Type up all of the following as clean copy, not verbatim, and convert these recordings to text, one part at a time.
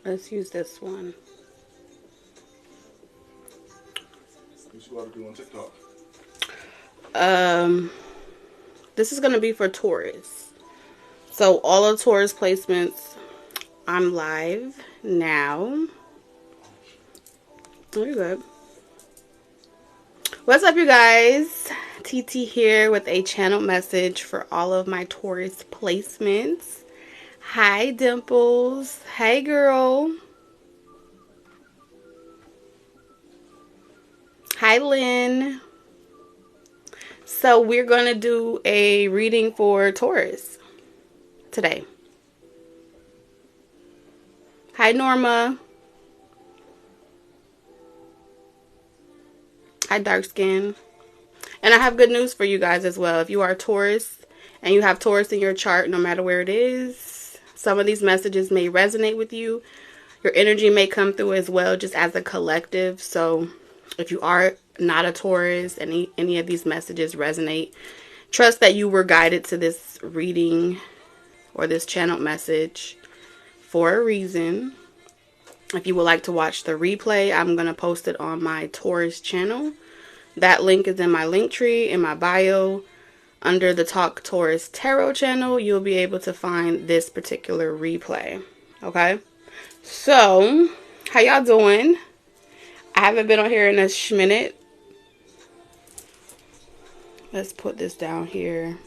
Let's use this one. What you about to do on TikTok? This is going to be for Taurus. So all of Taurus placements, I'm live now. Oh, you're good. What's up, you guys? TT here with a channel message for all of my Taurus placements. Hi, Dimples. Hey, girl. Hi, Lynn. So we're going to do a reading for Taurus today. Hi, Norma. Hi, dark skin. And I have good news for you guys as well. If you are Taurus and you have Taurus in your chart, no matter where it is, some of these messages may resonate with you. Your energy may come through as well, just as a collective. So if you are not a Taurus, any of these messages resonate, trust that you were guided to this reading or this channel message for a reason. If you would like to watch the replay, I'm going to post it on my Taurus channel. That link is in my link tree in my bio. Under the Talk Taurus Tarot channel, you'll be able to find this particular replay. Okay? So, how y'all doing? I haven't been on here in a minute. Let's put this down here.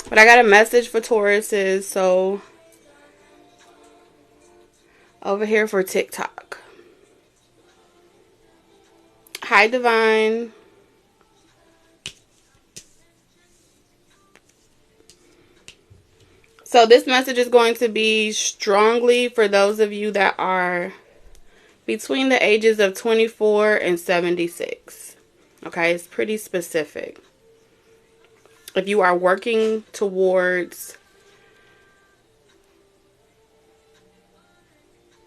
But I got a message for Tauruses, so over here for TikTok. Hi, Divine. So this message is going to be strongly for those of you that are between the ages of 24 and 76. Okay, it's pretty specific. If you are working towards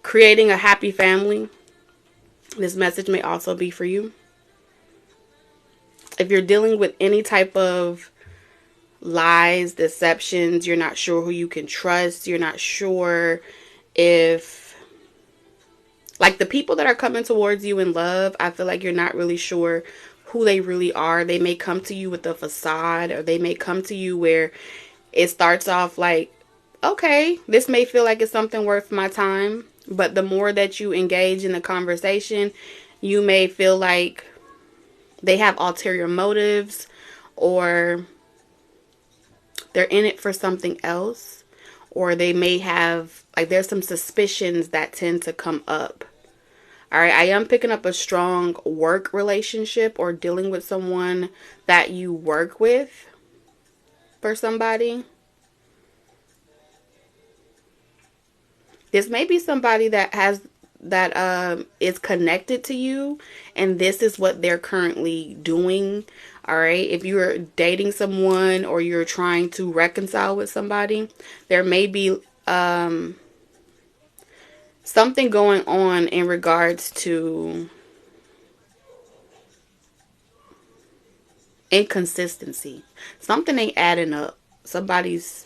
creating a happy family, this message may also be for you. If you're dealing with any type of lies, deceptions, you're not sure who you can trust, you're not sure if, like, the people that are coming towards you in love, I feel like you're not really sure who they really are. They may come to you with a facade, or they may come to you where it starts off like, okay, this may feel like it's something worth my time, but the more that you engage in the conversation, you may feel like they have ulterior motives, or they're in it for something else, or they may have, like, there's some suspicions that tend to come up. All right, I am picking up a strong work relationship or dealing with someone that you work with for somebody. This may be somebody that is connected to you, and this is what they're currently doing. All right, if you're dating someone or you're trying to reconcile with somebody, there may be something going on in regards to inconsistency. Something ain't adding up. Somebody's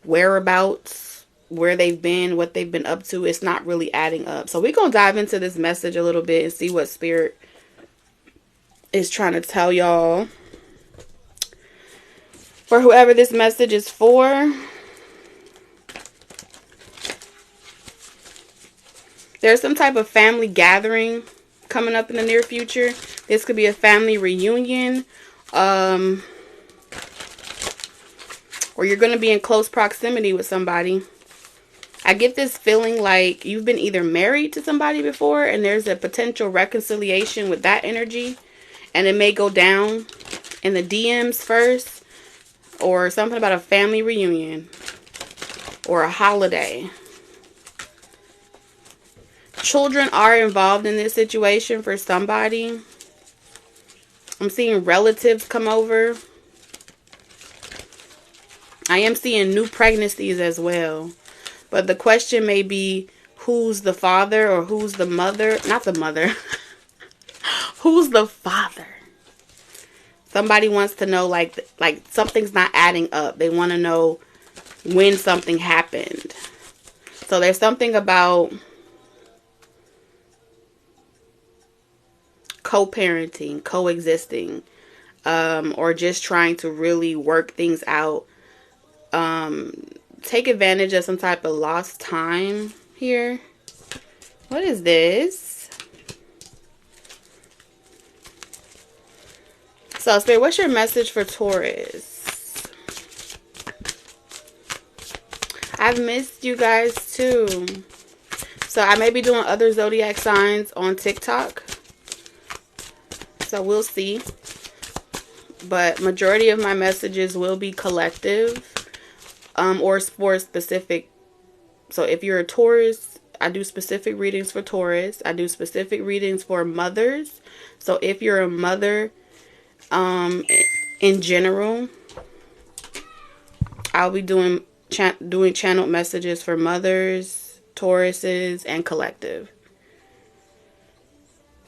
whereabouts, where they've been, what they've been up to, it's not really adding up. So we're going to dive into this message a little bit and see what Spirit is trying to tell y'all. For whoever this message is for, there's some type of family gathering coming up in the near future. This could be a family reunion, or you're going to be in close proximity with somebody. I get this feeling like you've been either married to somebody before and there's a potential reconciliation with that energy, and it may go down in the DMs first, or something about a family reunion or a holiday. Children are involved in this situation for somebody. I'm seeing relatives come over. I am seeing new pregnancies as well. But the question may be, who's the father or who's the mother? Not the mother. Who's the father? Somebody wants to know, like something's not adding up. They want to know when something happened. So there's something about co-parenting, coexisting, or just trying to really work things out. Take advantage of some type of lost time here. What is this? So, Spirit, what's your message for Taurus? I've missed you guys too. So, I may be doing other zodiac signs on TikTok. So, we'll see. But majority of my messages will be collective, or for specific. So, if you're a Taurus, I do specific readings for Taurus. I do specific readings for mothers. So, if you're a mother, in general, I'll be doing channeled messages for mothers, Tauruses, and collective.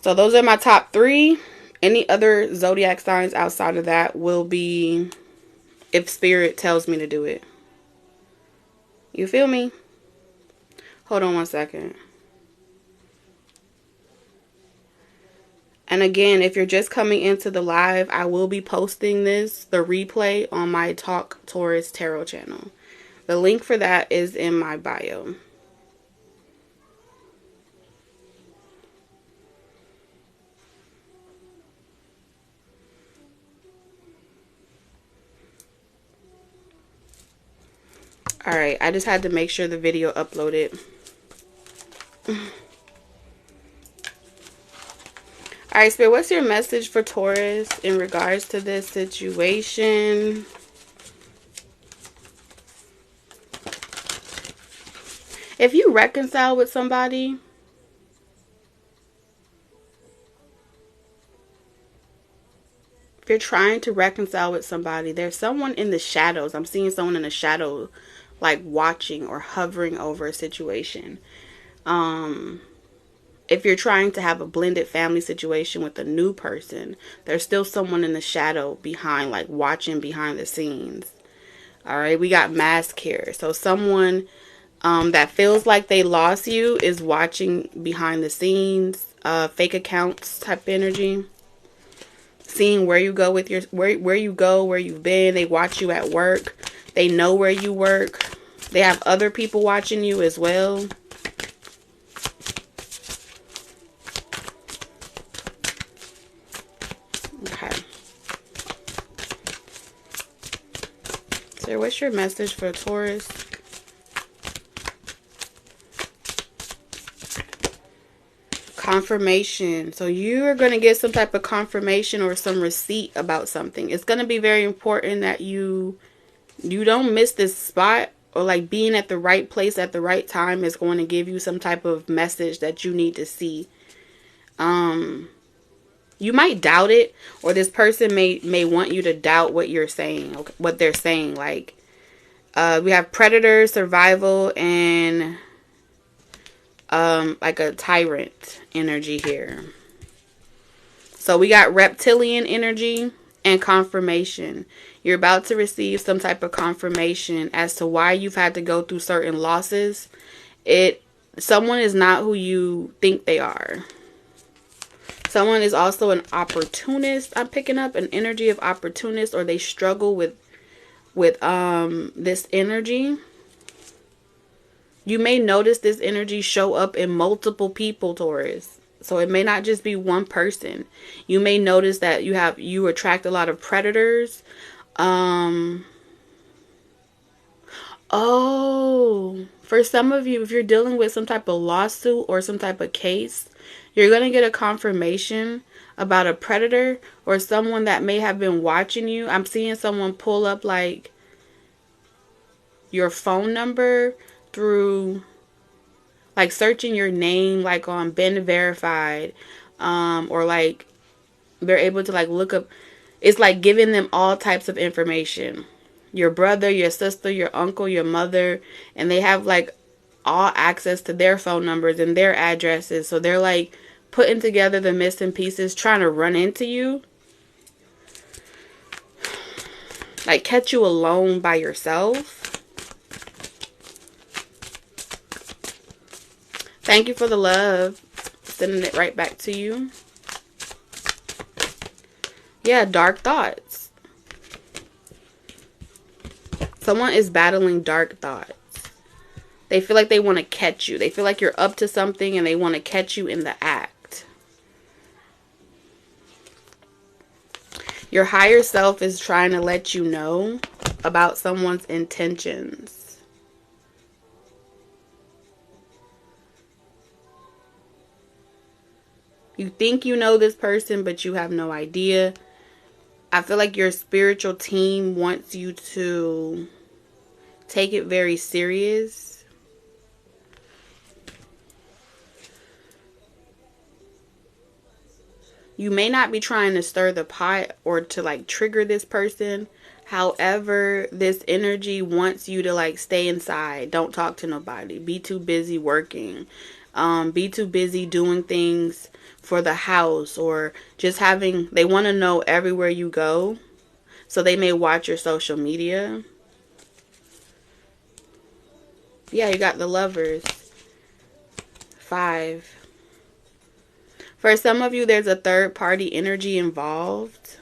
So those are my top 3. Any other zodiac signs outside of that will be if Spirit tells me to do it. You feel me? Hold on one second. And again, if you're just coming into the live, I will be posting the replay on my Talk Taurus Tarot channel. The link for that is in my bio. Alright, I just had to make sure the video uploaded. Alright, Spirit, what's your message for Taurus in regards to this situation? If you reconcile with somebody, if you're trying to reconcile with somebody, there's someone in the shadows. I'm seeing someone in the shadow, like watching or hovering over a situation. If you're trying to have a blended family situation with a new person, there's still someone in the shadow behind, like watching behind the scenes. Alright, we got mask here. So someone that feels like they lost you is watching behind the scenes. Fake accounts type energy. Seeing where you go with your where you go, where you've been. They watch you at work. They know where you work. They have other people watching you as well. Okay. So what's your message for Taurus? Confirmation. So you are going to get some type of confirmation or some receipt about something. It's going to be very important that you don't miss this spot, or like being at the right place at the right time is going to give you some type of message that you need to see. You might doubt it, or this person may want you to doubt what you're saying, what they're saying. Like we have predator, survival, and like a tyrant energy here. So we got reptilian energy and confirmation. You're about to receive some type of confirmation as to why you've had to go through certain losses. Someone is not who you think they are. Someone is also an opportunist. I'm picking up an energy of opportunist, or they struggle with this energy. You may notice this energy show up in multiple people, Taurus. So it may not just be one person. You may notice that you attract a lot of predators. For some of you, if you're dealing with some type of lawsuit or some type of case, you're going to get a confirmation about a predator or someone that may have been watching you. I'm seeing someone pull up like your phone number through like searching your name like on Been Verified, or like they're able to like look up. It's like giving them all types of information. Your brother, your sister, your uncle, your mother, and they have like all access to their phone numbers and their addresses. So they're like putting together the missing pieces, trying to run into you. Like catch you alone by yourself. Thank you for the love. Sending it right back to you. Yeah, dark thoughts. Someone is battling dark thoughts. They feel like they want to catch you. They feel like you're up to something and they want to catch you in the act. Your higher self is trying to let you know about someone's intentions. You think you know this person, but you have no idea. I feel like your spiritual team wants you to take it very serious. You may not be trying to stir the pot or to like trigger this person. However, this energy wants you to like stay inside. Don't talk to nobody. Be too busy working. Be too busy doing things for the house, or just having, they want to know everywhere you go. So they may watch your social media. Yeah, you got the Lovers. 5. For some of you, there's a third party energy involved.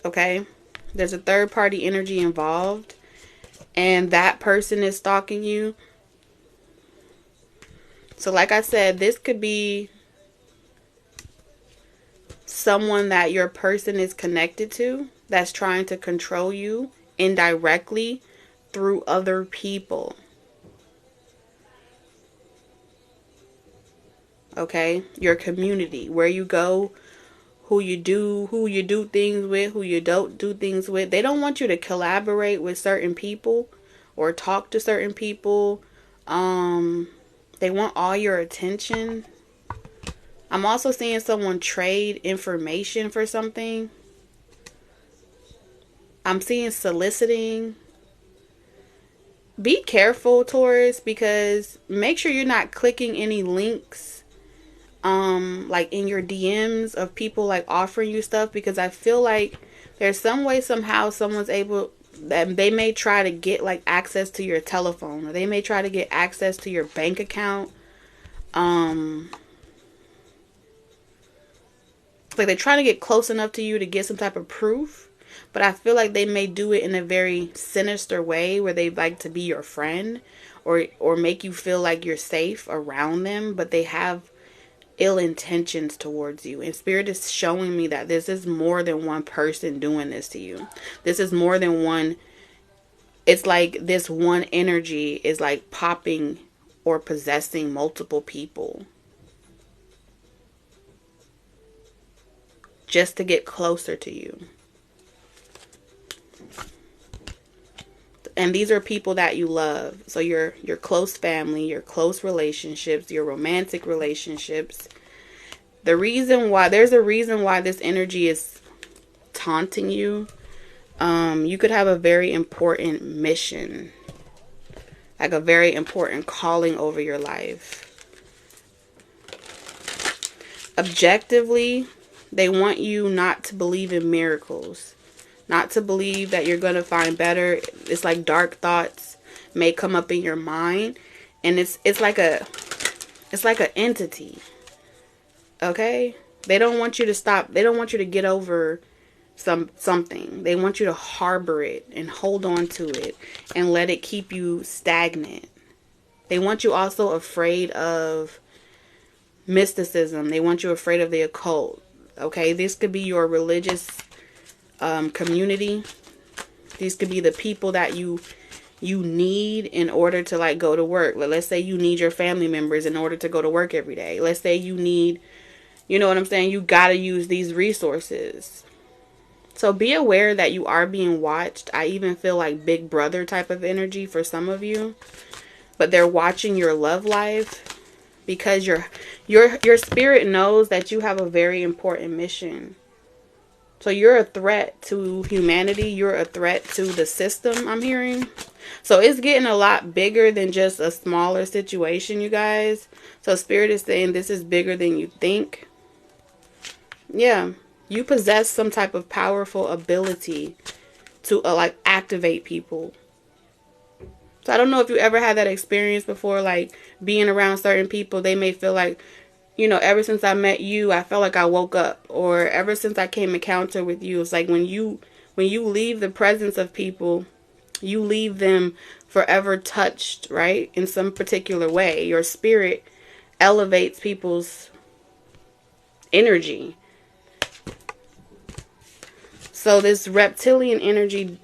Okay? There's a third party energy involved. And that person is stalking you. So like I said, this could be someone that your person is connected to that's trying to control you indirectly through other people. Okay? Your community, where you go, who you do things with, who you don't do things with. They don't want you to collaborate with certain people or talk to certain people. They want all your attention. I'm also seeing someone trade information for something. I'm seeing soliciting. Be careful, Taurus, because make sure you're not clicking any links like in your DMs of people like offering you stuff, because I feel like there's some way somehow someone's able, that they may try to get like access to your telephone, or they may try to get access to your bank account. Like they're trying to get close enough to you to get some type of proof, but I feel like they may do it in a very sinister way where they like to be your friend, or make you feel like you're safe around them, but they have ill intentions towards you. And Spirit is showing me that this is more than one person doing this to you. This is more than one. It's like this one energy is like popping or possessing multiple people just to get closer to you. And these are people that you love. So your close family, your close relationships, your romantic relationships. There's a reason why this energy is taunting you. You could have a very important mission, like a very important calling over your life. Objectively, they want you not to believe in miracles, not to believe that you're going to find better. It's like dark thoughts may come up in your mind, and it's like an entity. Okay? They don't want you to stop. They don't want you to get over something. They want you to harbor it and hold on to it and let it keep you stagnant. They want you also afraid of mysticism. They want you afraid of the occult. Okay? This could be your religious community. These could be the people that you need in order to like go to work. Let's say you need your family members in order to go to work every day. Let's say you need, you know what I'm saying? You got to use these resources. So be aware that you are being watched. I even feel like Big Brother type of energy for some of you. But they're watching your love life because your spirit knows that you have a very important mission. So you're a threat to humanity. You're a threat to the system, I'm hearing. So it's getting a lot bigger than just a smaller situation, you guys. So Spirit is saying this is bigger than you think. Yeah. You possess some type of powerful ability to like activate people. So I don't know if you ever had that experience before, like being around certain people. They may feel like you know, ever since I met you, I felt like I woke up. Or ever since I came encounter with you, it's like when you leave the presence of people, you leave them forever touched, right? In some particular way. Your spirit elevates people's energy. So this reptilian energy,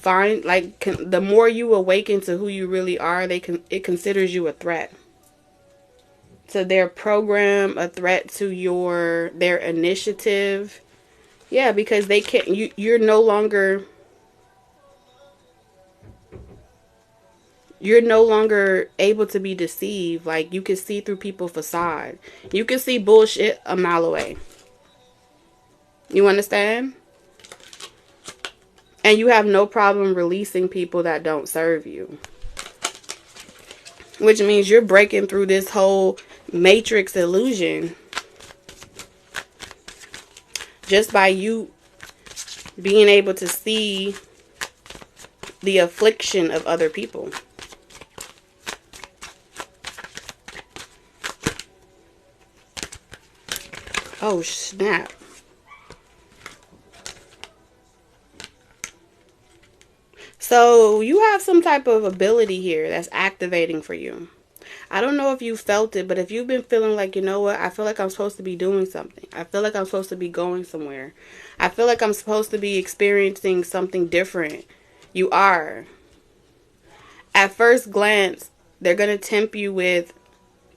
the more you awaken to who you really are, it considers you a threat to their program, a threat to their initiative. Yeah, because they can't. You're no longer able to be deceived. Like, you can see through people's facade. You can see bullshit a mile away. You understand? And you have no problem releasing people that don't serve you. Which means you're breaking through this whole matrix illusion just by you being able to see the affliction of other people. Oh, snap. So you have some type of ability here that's activating for you. I don't know if you felt it, but if you've been feeling like, you know what, I feel like I'm supposed to be doing something. I feel like I'm supposed to be going somewhere. I feel like I'm supposed to be experiencing something different. You are. At first glance, they're going to tempt you with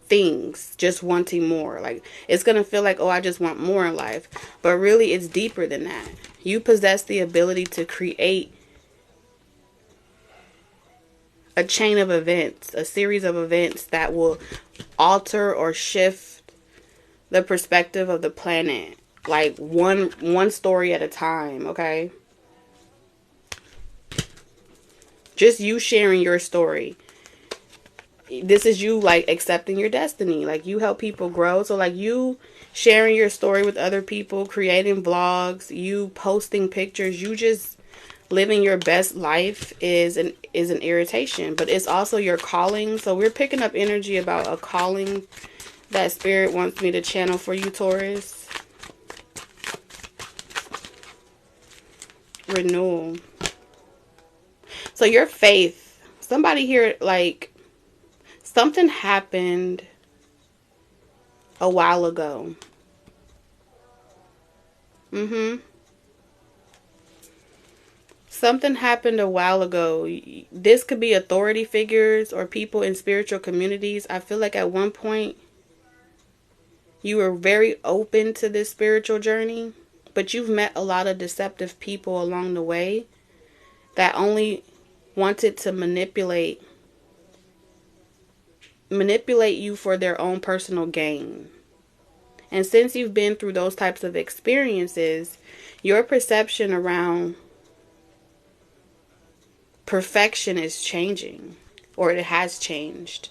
things, just wanting more. Like, it's going to feel like, oh, I just want more in life. But really, it's deeper than that. You possess the ability to create a chain of events, a series of events that will alter or shift the perspective of the planet, like one story at a time. Okay, just you sharing your story. This is you, like, accepting your destiny. Like, you help people grow. So, like, you sharing your story with other people, creating vlogs, you posting pictures, you just living your best life is an irritation, but it's also your calling. So we're picking up energy about a calling that spirit wants me to channel for you, Taurus. Renewal. So your faith, somebody here, like, something happened a while ago. Something happened a while ago. This could be authority figures or people in spiritual communities. I feel like at one point you were very open to this spiritual journey, but you've met a lot of deceptive people along the way that only wanted to manipulate you for their own personal gain. And since you've been through those types of experiences, your perception around perfection is changing, or it has changed.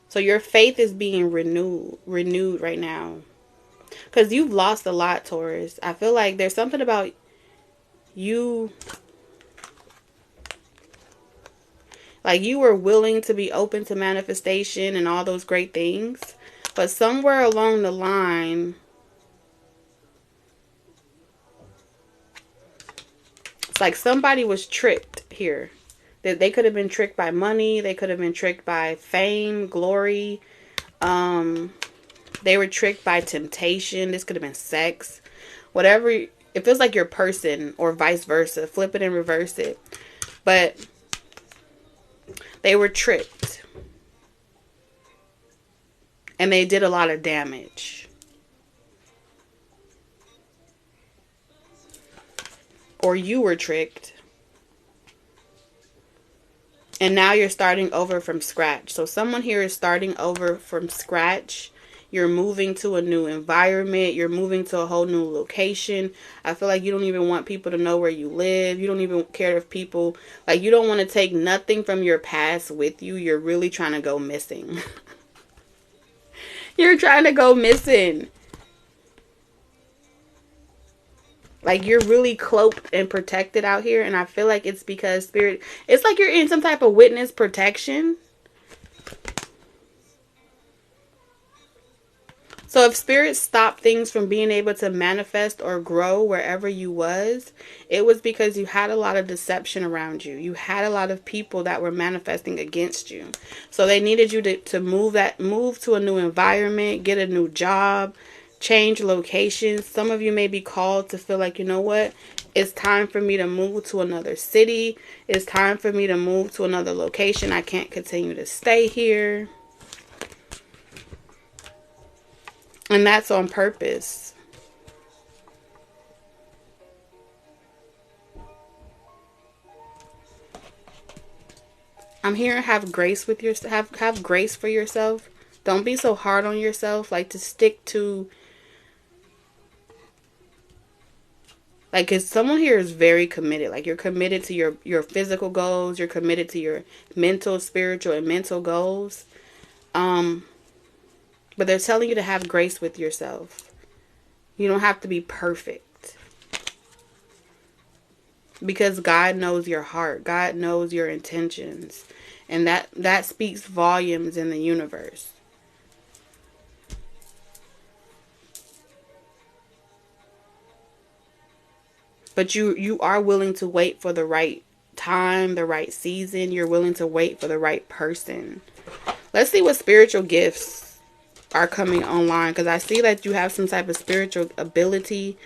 So your faith is being renewed right now, because you've lost a lot, Taurus. I feel like there's something about you, like, you were willing to be open to manifestation and all those great things, but somewhere along the line, it's like somebody was tricked here. That they could have been tricked by money. They could have been tricked by fame, glory. They were tricked by temptation. This could have been sex. Whatever. It feels like your person, or vice versa. Flip it and reverse it. But they were tricked. And they did a lot of damage. Or you were tricked. And now you're starting over from scratch. So someone here is starting over from scratch. You're moving to a new environment. You're moving to a whole new location. I feel like you don't even want people to know where you live. You don't even care if people, like, you don't want to take nothing from your past with you. You're really trying to go missing. You're trying to go missing. Like, you're really cloaked and protected out here. And I feel like it's because Spirit, it's like you're in some type of witness protection. So if Spirit stopped things from being able to manifest or grow wherever you was, it was because you had a lot of deception around you. You had a lot of people that were manifesting against you. So they needed you to move to a new environment, get a new job, change locations. Some of you may be called to feel like, you know what? It's time for me to move to another city. It's time for me to move to another location. I can't continue to stay here. And that's on purpose. I'm here. Have grace with yourself. Have grace for yourself. Don't be so hard on yourself. Like, to stick to, like, because someone here is very committed. Like, you're committed to your physical goals. You're committed to your mental, spiritual, and mental goals. But they're telling you to have grace with yourself. You don't have to be perfect. Because God knows your heart. God knows your intentions. And that speaks volumes in the universe. But you are willing to wait for the right time, the right season. You're willing to wait for the right person. Let's see what spiritual gifts are coming online, because I see that you have some type of spiritual ability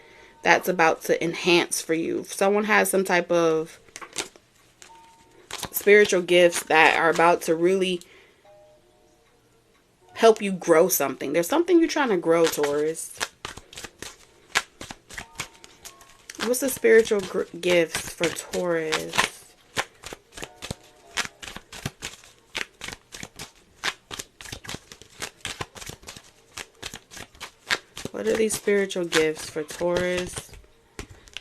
that's about to enhance for you. If someone has some type of spiritual gifts that are about to really help you grow something. There's something you're trying to grow, Taurus. What's the spiritual gifts for Taurus? What are these spiritual gifts for Taurus?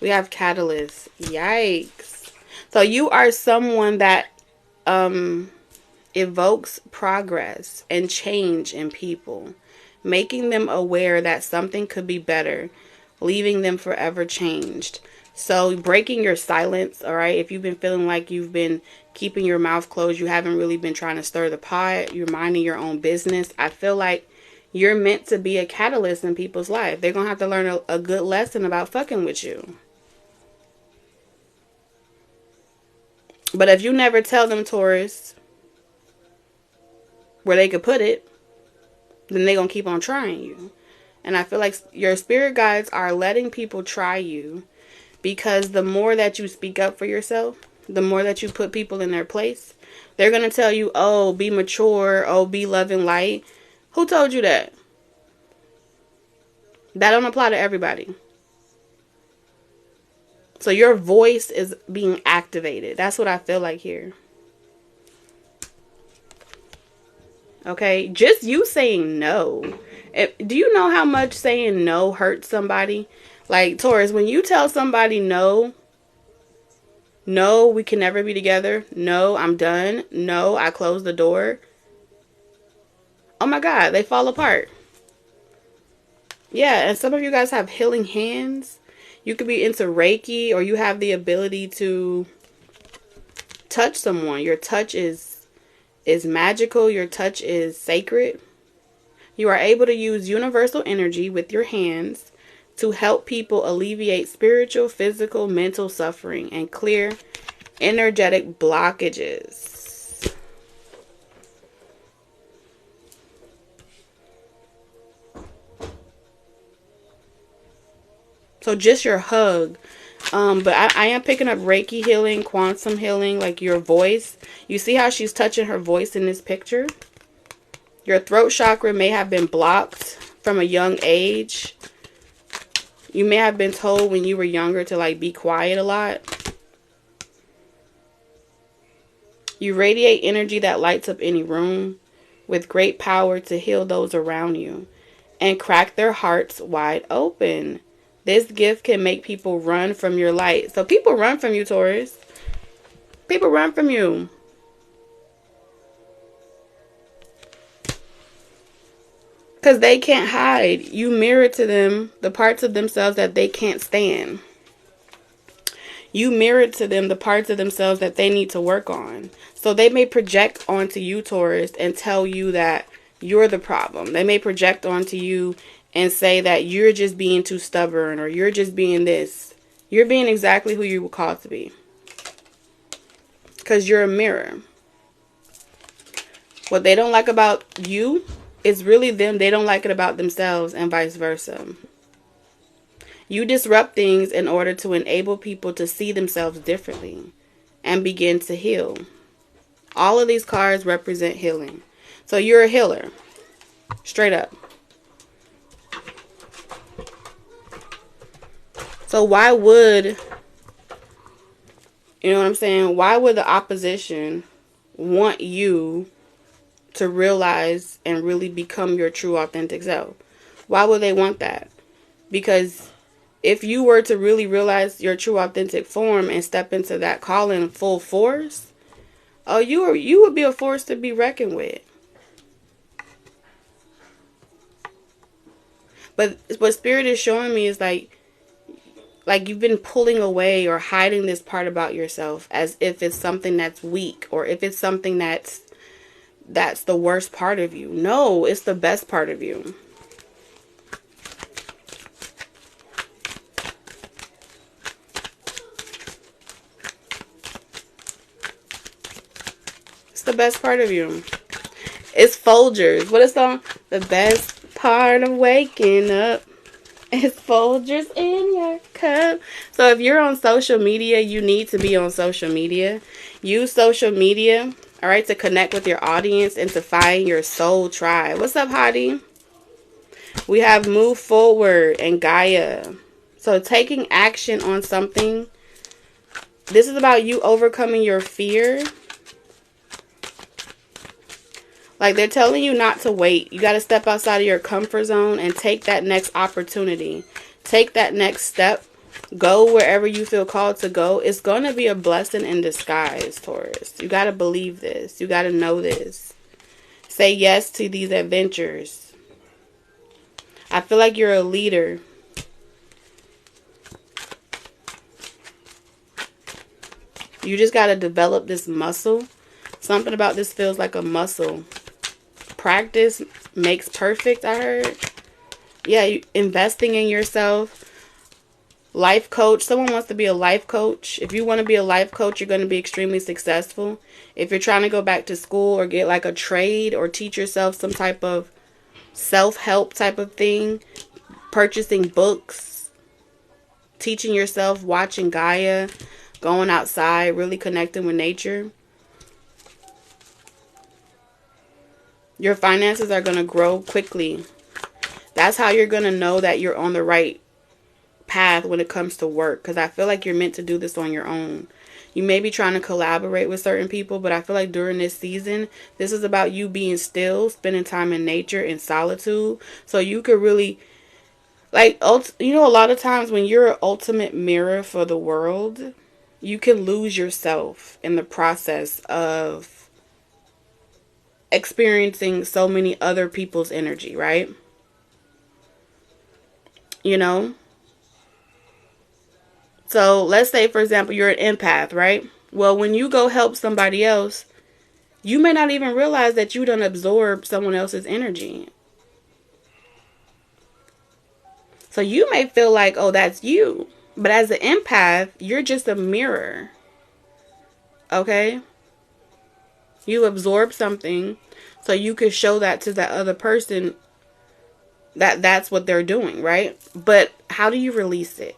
We have Catalyst. Yikes. So you are someone that evokes progress and change in people, making them aware that something could be better, leaving them forever changed. So breaking your silence, all right? If you've been feeling like you've been keeping your mouth closed, you haven't really been trying to stir the pot, you're minding your own business, I feel like you're meant to be a catalyst in people's life. They're going to have to learn a good lesson about fucking with you. But if you never tell them, Taurus, where they could put it, then they're going to keep on trying you. And I feel like your spirit guides are letting people try you, because the more that you speak up for yourself, the more that you put people in their place, they're going to tell you, oh, be mature, oh, be loving light. Who told you that? That don't apply to everybody. So your voice is being activated. That's what I feel like here. Okay? Just you saying no. Do you know how much saying no hurts somebody? Like, Taurus, when you tell somebody no, we can never be together. No, I'm done. No, I close the door. Oh my God, they fall apart. Yeah, and some of you guys have healing hands. You could be into Reiki, or you have the ability to touch someone. Your touch is magical. Your touch is sacred. You are able to use universal energy with your hands to help people alleviate spiritual, physical, mental suffering and clear energetic blockages. So just your hug. But I am picking up Reiki healing, quantum healing, like your voice. You see how she's touching her voice in this picture? Your throat chakra may have been blocked from a young age. You may have been told when you were younger to like be quiet a lot. You radiate energy that lights up any room with great power to heal those around you and crack their hearts wide open. This gift can make people run from your light. So people run from you, Taurus. People run from you. Because they can't hide. You mirror to them the parts of themselves that they can't stand. You mirror to them the parts of themselves that they need to work on. So they may project onto you, Taurus, and tell you that you're the problem. They may project onto you and say that you're just being too stubborn, or you're just being this. You're being exactly who you were called to be. Because you're a mirror. What they don't like about you is really them. They don't like it about themselves, and vice versa. You disrupt things in order to enable people to see themselves differently and begin to heal. All of these cards represent healing. So you're a healer. Straight up. So why would, you know what I'm saying? Why would the opposition want you to realize and really become your true authentic self? Why would they want that? Because if you were to really realize your true authentic form and step into that calling full force, oh, you would be a force to be reckoned with. But what Spirit is showing me is like you've been pulling away or hiding this part about yourself as if it's something that's weak, or if it's something that's the worst part of you. No, it's the best part of you. It's the best part of you. It's Folgers. What is the song? The best part of waking up is Folgers in your cup. So if you're on social media, you need to be on social media. Use social media, all right, to connect with your audience and to find your soul tribe. What's up, Hottie? We have Move Forward and Gaia. So taking action on something. This is about you overcoming your fear. Like, they're telling you not to wait. You got to step outside of your comfort zone and take that next opportunity. Take that next step. Go wherever you feel called to go. It's going to be a blessing in disguise, Taurus. You got to believe this. You got to know this. Say yes to these adventures. I feel like you're a leader. You just got to develop this muscle. Something about this feels like a muscle. Practice makes perfect, I heard. Yeah, investing in yourself. Life coach. Someone wants to be a life coach. If you want to be a life coach, you're going to be extremely successful. If you're trying to go back to school or get like a trade or teach yourself some type of self-help type of thing, purchasing books, teaching yourself, watching Gaia, going outside, really connecting with nature. Your finances are going to grow quickly. That's how you're going to know that you're on the right path when it comes to work. Because I feel like you're meant to do this on your own. You may be trying to collaborate with certain people, but I feel like during this season, this is about you being still, spending time in nature, in solitude. So you could really, like, you know, a lot of times when you're an ultimate mirror for the world, you can lose yourself in the process of experiencing so many other people's energy, right? You know? So let's say, for example, you're an empath, right? Well, when you go help somebody else, you may not even realize that you done absorb someone else's energy. So you may feel like, oh, that's you. But as an empath, you're just a mirror. Okay? You absorb something so you could show that to that other person that that's what they're doing, right? But how do you release it?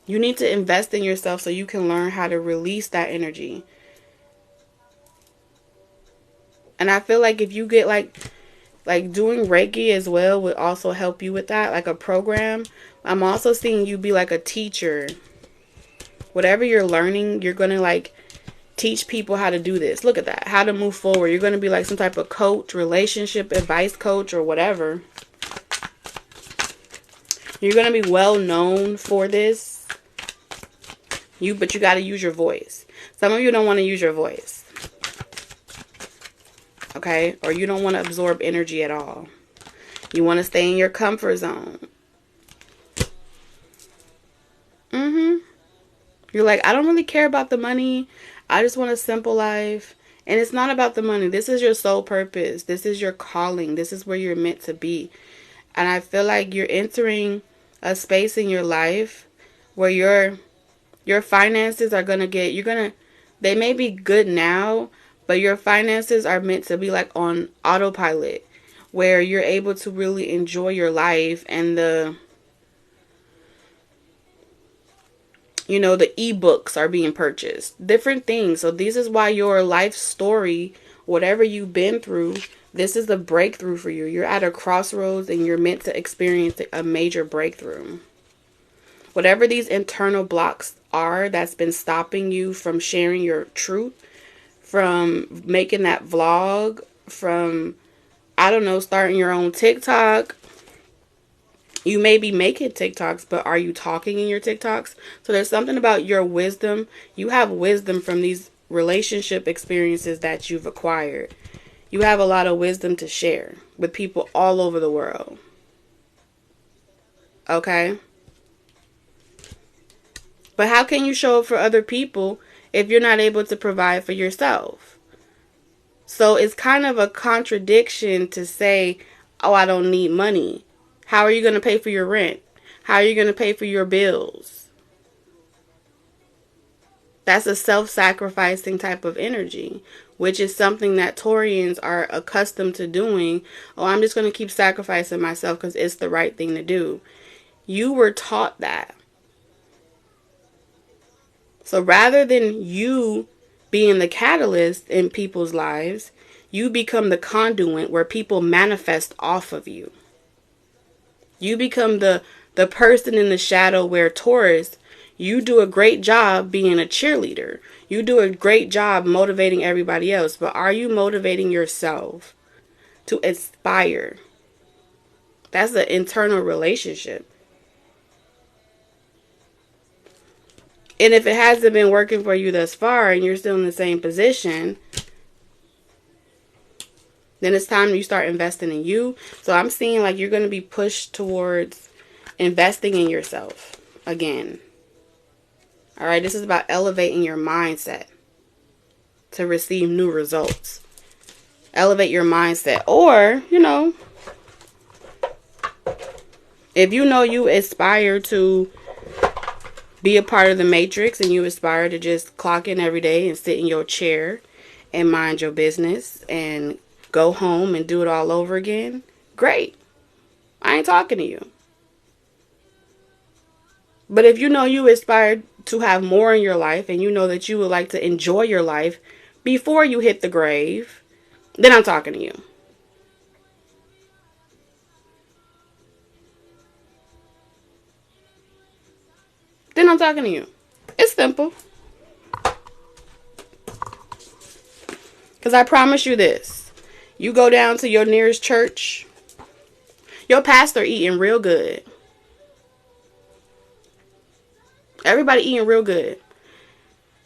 You need to invest in yourself so you can learn how to release that energy. And I feel like if you get like doing Reiki as well would also help you with that, like a program. I'm also seeing you be like a teacher. Whatever you're learning, you're going to like teach people how to do this. Look at that. How to move forward. You're going to be like some type of coach, relationship advice coach or whatever. You're going to be well known for this. But you got to use your voice. Some of you don't want to use your voice. Okay? Or you don't want to absorb energy at all. You want to stay in your comfort zone. You're like, I don't really care about the money. I just want a simple life. And it's not about the money. This is your sole purpose. This is your calling. This is where you're meant to be. And I feel like you're entering a space in your life where your finances are going to they may be good now, but your finances are meant to be like on autopilot, where you're able to really enjoy your life, and the ebooks are being purchased, different things. So this is why your life story, whatever you've been through, this is a breakthrough for you. You're at a crossroads and you're meant to experience a major breakthrough. Whatever these internal blocks are that's been stopping you from sharing your truth, from making that vlog, from, I don't know, starting your own TikTok. You may be making TikToks, but are you talking in your TikToks? So there's something about your wisdom. You have wisdom from these relationship experiences that you've acquired. You have a lot of wisdom to share with people all over the world. Okay? But how can you show up for other people if you're not able to provide for yourself? So it's kind of a contradiction to say, oh, I don't need money. How are you going to pay for your rent? How are you going to pay for your bills? That's a self-sacrificing type of energy, which is something that Taurians are accustomed to doing. Oh, I'm just going to keep sacrificing myself because it's the right thing to do. You were taught that. So rather than you being the catalyst in people's lives, you become the conduit where people manifest off of you. You become the person in the shadow where Taurus, you do a great job being a cheerleader. You do a great job motivating everybody else. But are you motivating yourself to aspire? That's an internal relationship. And if it hasn't been working for you thus far and you're still in the same position, then it's time you start investing in you. So I'm seeing like you're going to be pushed towards investing in yourself again. All right, this is about elevating your mindset to receive new results. Elevate your mindset. Or, if you aspire to be a part of the matrix and you aspire to just clock in every day and sit in your chair and mind your business and go home and do it all over again, great. I ain't talking to you. But if you aspire to have more in your life and you know that you would like to enjoy your life before you hit the grave, then I'm talking to you. Then I'm talking to you. It's simple. Because I promise you this. You go down to your nearest church, your pastor eating real good. Everybody eating real good.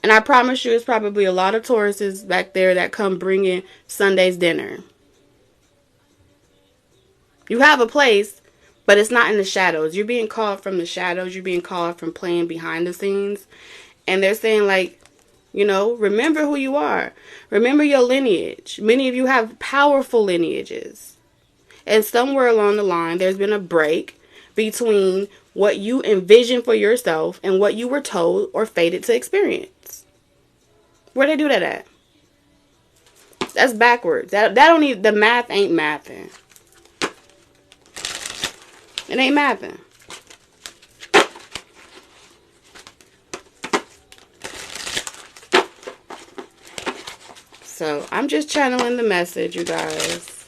And I promise you it's probably a lot of Tauruses back there that come bringing Sunday's dinner. You have a place, but it's not in the shadows. You're being called from the shadows. You're being called from playing behind the scenes. And they're saying like, remember who you are. Remember your lineage. Many of you have powerful lineages. And somewhere along the line, there's been a break between what you envisioned for yourself and what you were told or fated to experience. Where they do that at? That's backwards. The math ain't mathing. It ain't mathing. So, I'm just channeling the message, you guys.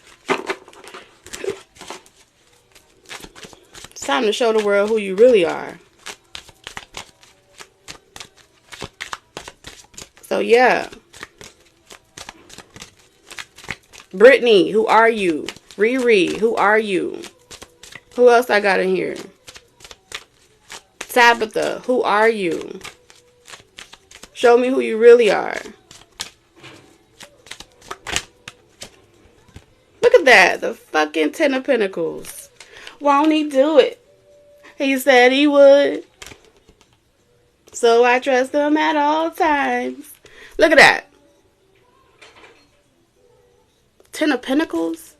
It's time to show the world who you really are. So, yeah. Brittany, who are you? Riri, who are you? Who else I got in here? Tabitha, who are you? Show me who you really are. Look at that. The fucking Ten of Pentacles. Won't he do it? He said he would. So I trust him at all times. Look at that. 10 of Pentacles.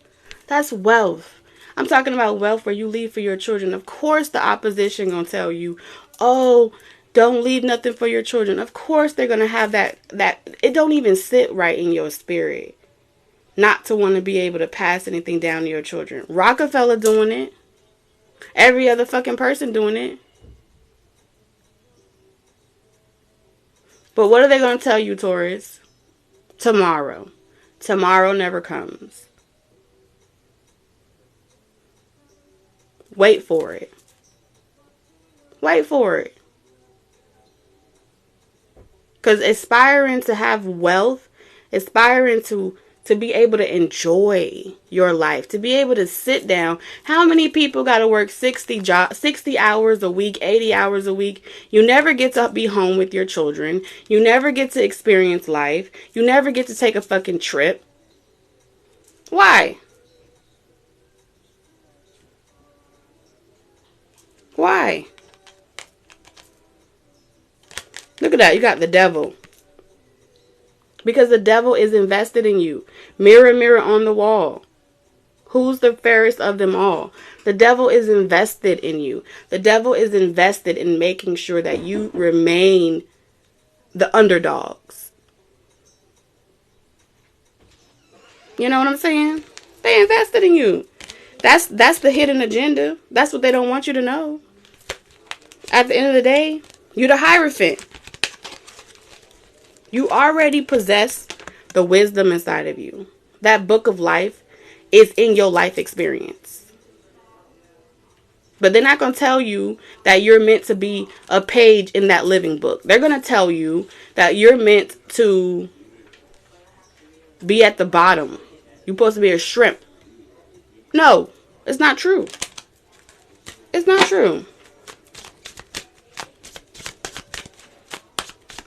That's wealth. I'm talking about wealth where you leave for your children. Of course the opposition gonna tell you, oh, don't leave nothing for your children. Of course they're gonna have that it don't even sit right in your spirit not to want to be able to pass anything down to your children. Rockefeller doing it. Every other fucking person doing it. But what are they gonna tell you, Taurus? Tomorrow. Tomorrow never comes. Wait for it. Wait for it. Because aspiring to have wealth, aspiring to be able to enjoy your life, to be able to sit down. How many people got to work 60 hours a week, 80 hours a week? You never get to be home with your children. You never get to experience life. You never get to take a fucking trip. Why? Why? Look at that. You got the devil. Because the devil is invested in you. Mirror, mirror on the wall. Who's the fairest of them all? The devil is invested in you. The devil is invested in making sure that you remain the underdogs. You know what I'm saying? They invested in you. That's the hidden agenda. That's what they don't want you to know. At the end of the day, you're the Hierophant. You already possess the wisdom inside of you. That book of life is in your life experience. But they're not going to tell you that you're meant to be a page in that living book. They're going to tell you that you're meant to be at the bottom. You're supposed to be a shrimp. No, it's not true. It's not true.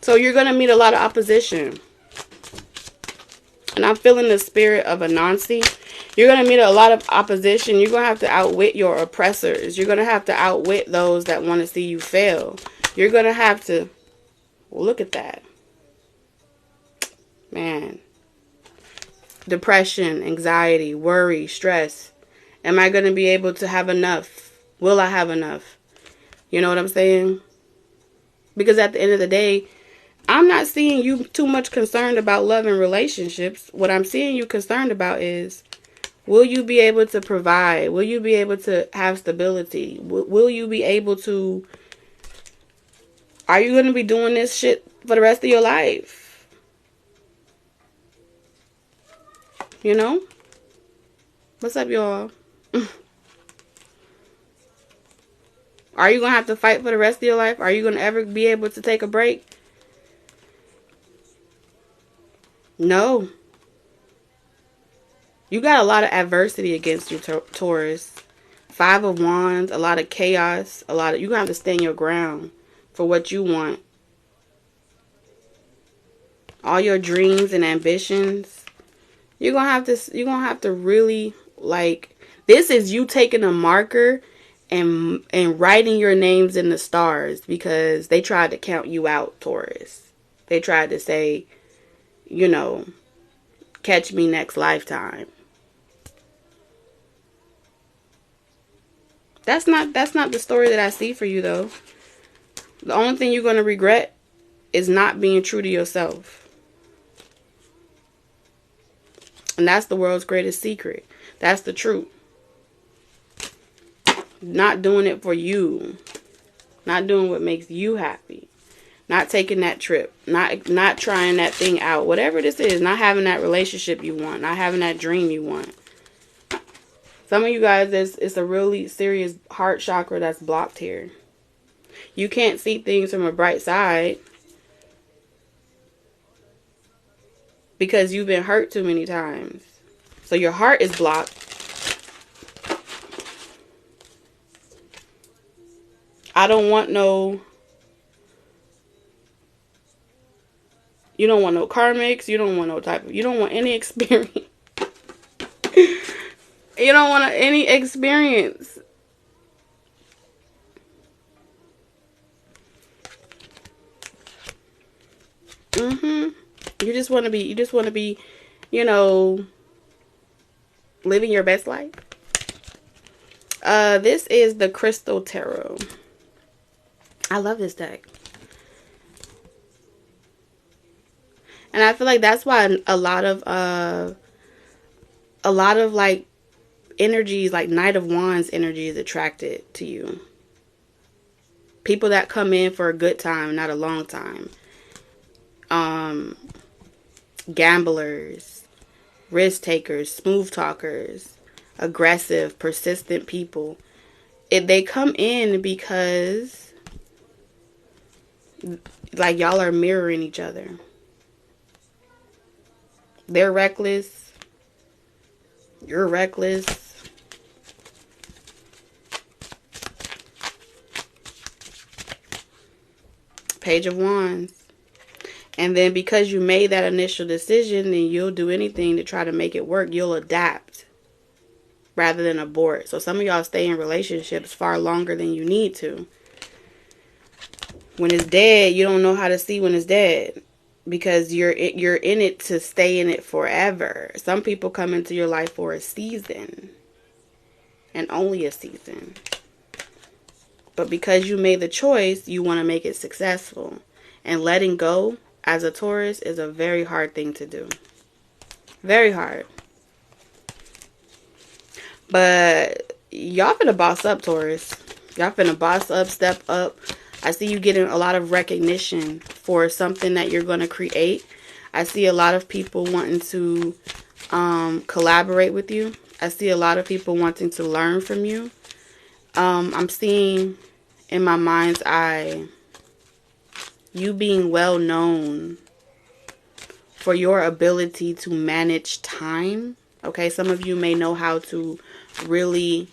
So you're going to meet a lot of opposition. And I'm feeling the spirit of Anansi. You're going to meet a lot of opposition. You're going to have to outwit your oppressors. You're going to have to outwit those that want to see you fail. You're going to have to... Well, look at that. Man. Depression, anxiety, worry, stress. Am I going to be able to have enough? Will I have enough? You know what I'm saying? Because at the end of the day, I'm not seeing you too much concerned about love and relationships. What I'm seeing you concerned about is, will you be able to provide? Will you be able to have stability? Will you be able to... Are you going to be doing this shit for the rest of your life? You know? What's up, y'all? Are you going to have to fight for the rest of your life? Are you going to ever be able to take a break? No. You got a lot of adversity against you, Taurus. 5 of Wands, a lot of chaos, you're going to have to stand your ground for what you want. All your dreams and ambitions. You're going to have to really, like, this is you taking a marker and writing your names in the stars, because they tried to count you out, Taurus. They tried to say, you know, catch me next lifetime. That's not the story that I see for you, though. The only thing you're going to regret is not being true to yourself. And that's the world's greatest secret. That's the truth. Not doing it for you. Not doing what makes you happy. Not taking that trip. Not trying that thing out. Whatever this is. Not having that relationship you want. Not having that dream you want. Some of you guys, it's a really serious heart chakra that's blocked here. You can't see things from a bright side because you've been hurt too many times. So your heart is blocked. I don't want no... You don't want no karmics. You don't want no type of... You don't want any experience. You don't want any experience. You just want to be, you know, living your best life. This is the Crystal Tarot. I love this deck. And I feel like that's why a lot of like energies, like Knight of Wands energy, is attracted to you. People that come in for a good time, not a long time. Gamblers, risk takers, smooth talkers, aggressive, persistent people. They come in because like y'all are mirroring each other. They're reckless. You're reckless. Page of Wands. And then because you made that initial decision, then you'll do anything to try to make it work. You'll adapt rather than abort. So some of y'all stay in relationships far longer than you need to. When it's dead, you don't know how to see when it's dead. Because you're in it to stay in it forever. Some people come into your life for a season. And only a season. But because you made the choice, you want to make it successful. And letting go as a Taurus is a very hard thing to do. Very hard. But y'all finna boss up, Taurus. Y'all finna boss up, step up. I see you getting a lot of recognition for something that you're going to create. I see a lot of people wanting to collaborate with you. I see a lot of people wanting to learn from you. I'm seeing in my mind's eye you being well known for your ability to manage time. Okay, some of you may know how to really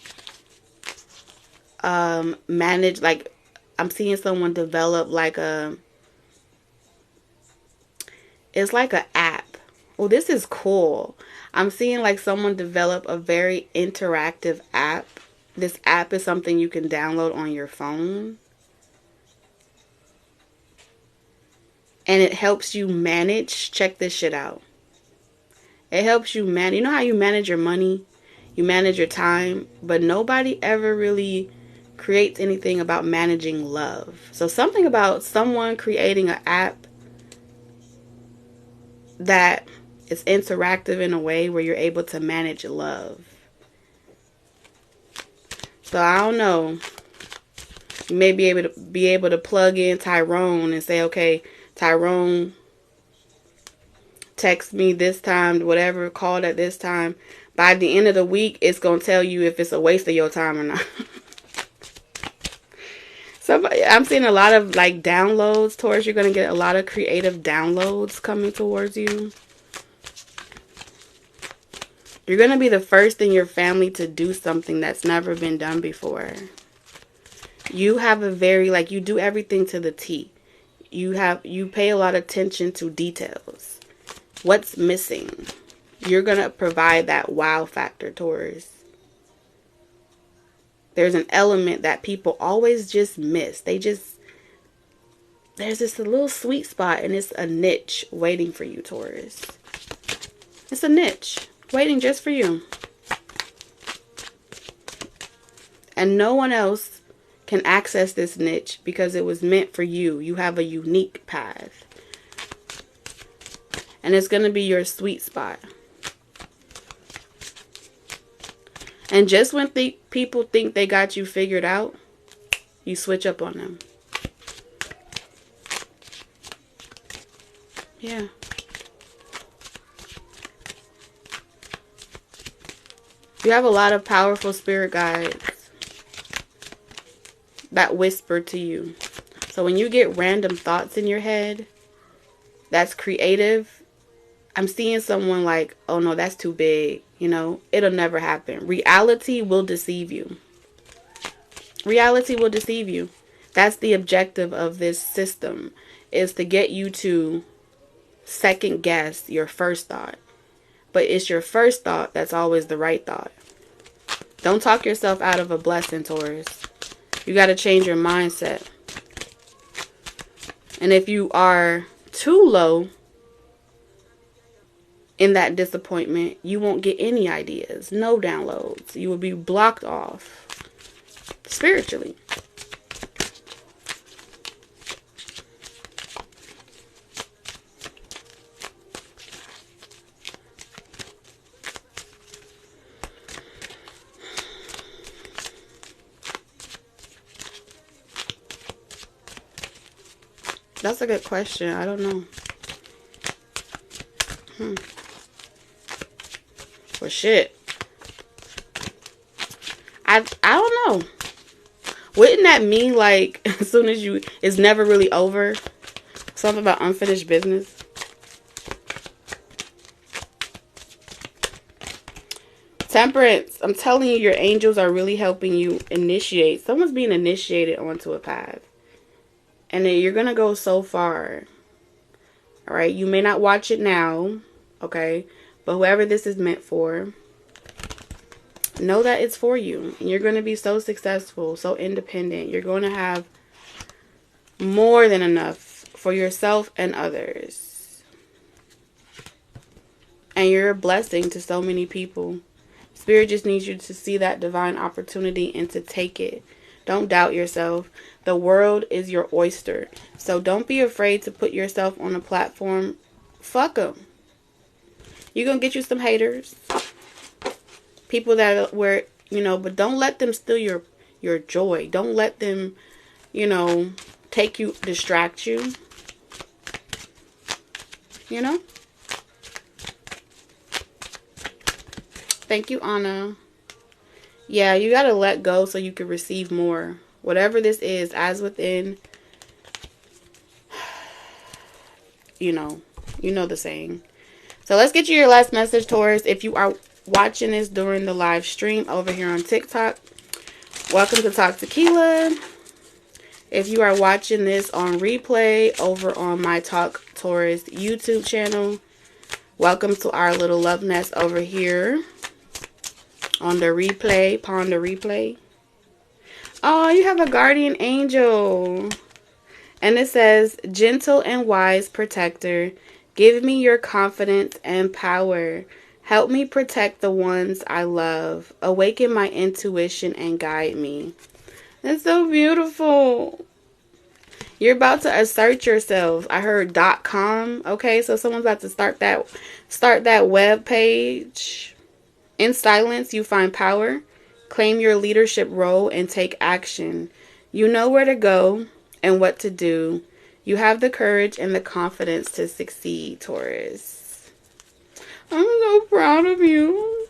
manage, like, I'm seeing someone develop like it's like an app. Oh, this is cool. I'm seeing like someone develop a very interactive app. This app is something you can download on your phone. And it helps you manage. Check this shit out. It helps you manage. You know how you manage your money? You manage your time. But nobody ever really creates anything about managing love. So something about someone creating an app that is interactive in a way where you're able to manage love. So I don't know. You may be able to plug in Tyrone and say, okay, Tyrone, text me this time, whatever, called at this time. By the end of the week, it's going to tell you if it's a waste of your time or not. I'm seeing a lot of like downloads, Taurus. You're going to get a lot of creative downloads coming towards you. You're going to be the first in your family to do something that's never been done before. You have a very, like, you do everything to the T. You pay a lot of attention to details. What's missing? You're going to provide that wow factor, Taurus. There's an element that people always just miss. There's this little sweet spot, and it's a niche waiting for you, Taurus. It's a niche waiting just for you. And no one else can access this niche because it was meant for you. You have a unique path. And it's going to be your sweet spot. And just when people think they got you figured out, you switch up on them. Yeah. You have a lot of powerful spirit guides that whisper to you. So when you get random thoughts in your head that's creative, I'm seeing someone like, oh no, that's too big. You know, it'll never happen. Reality will deceive you. Reality will deceive you. That's the objective of this system, is to get you to second guess your first thought. But it's your first thought that's always the right thought. Don't talk yourself out of a blessing, Taurus. You got to change your mindset. And if you are too low in that disappointment, you won't get any ideas, no downloads. You will be blocked off spiritually. That's a good question. I don't know. Well, shit. I don't know. Wouldn't that mean, like, as soon as you, it's never really over? Something about unfinished business? Temperance. I'm telling you, your angels are really helping you initiate. Someone's being initiated onto a path. And then you're going to go so far. All right. You may not watch it now. Okay. But whoever this is meant for, know that it's for you. And you're going to be so successful, so independent. You're going to have more than enough for yourself and others. And you're a blessing to so many people. Spirit just needs you to see that divine opportunity and to take it. Don't doubt yourself. The world is your oyster. So don't be afraid to put yourself on a platform. Fuck them. You're going to get you some haters. People that were, you know, but don't let them steal your joy. Don't let them, you know, distract you. You know? Thank you, Anna. Yeah, you got to let go so you can receive more. Whatever this is, as within, you know the saying. So let's get you your last message, Taurus. If you are watching this during the live stream over here on TikTok, welcome to Talk Tequila. If you are watching this on replay over on my Talk Taurus YouTube channel, welcome to our little love nest over here on the replay, Ponder Replay. Oh, you have a guardian angel. And it says, gentle and wise protector, give me your confidence and power. Help me protect the ones I love. Awaken my intuition and guide me. That's so beautiful. You're about to assert yourself. I heard .com. Okay, so someone's about to start that web page. In silence, you find power. Claim your leadership role and take action. You know where to go and what to do. You have the courage and the confidence to succeed, Taurus. I'm so proud of you.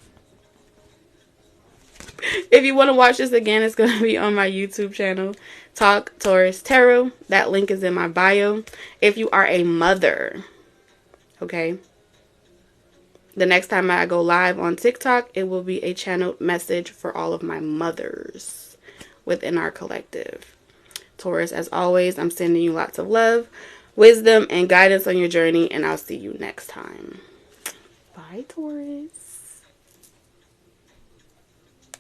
If you want to watch this again, it's going to be on my YouTube channel, Talk Taurus Tarot. That link is in my bio. If you are a mother, okay, the next time I go live on TikTok, it will be a channeled message for all of my mothers within our collective. Taurus, as always, I'm sending you lots of love, wisdom, and guidance on your journey, and I'll see you next time. Bye, Taurus.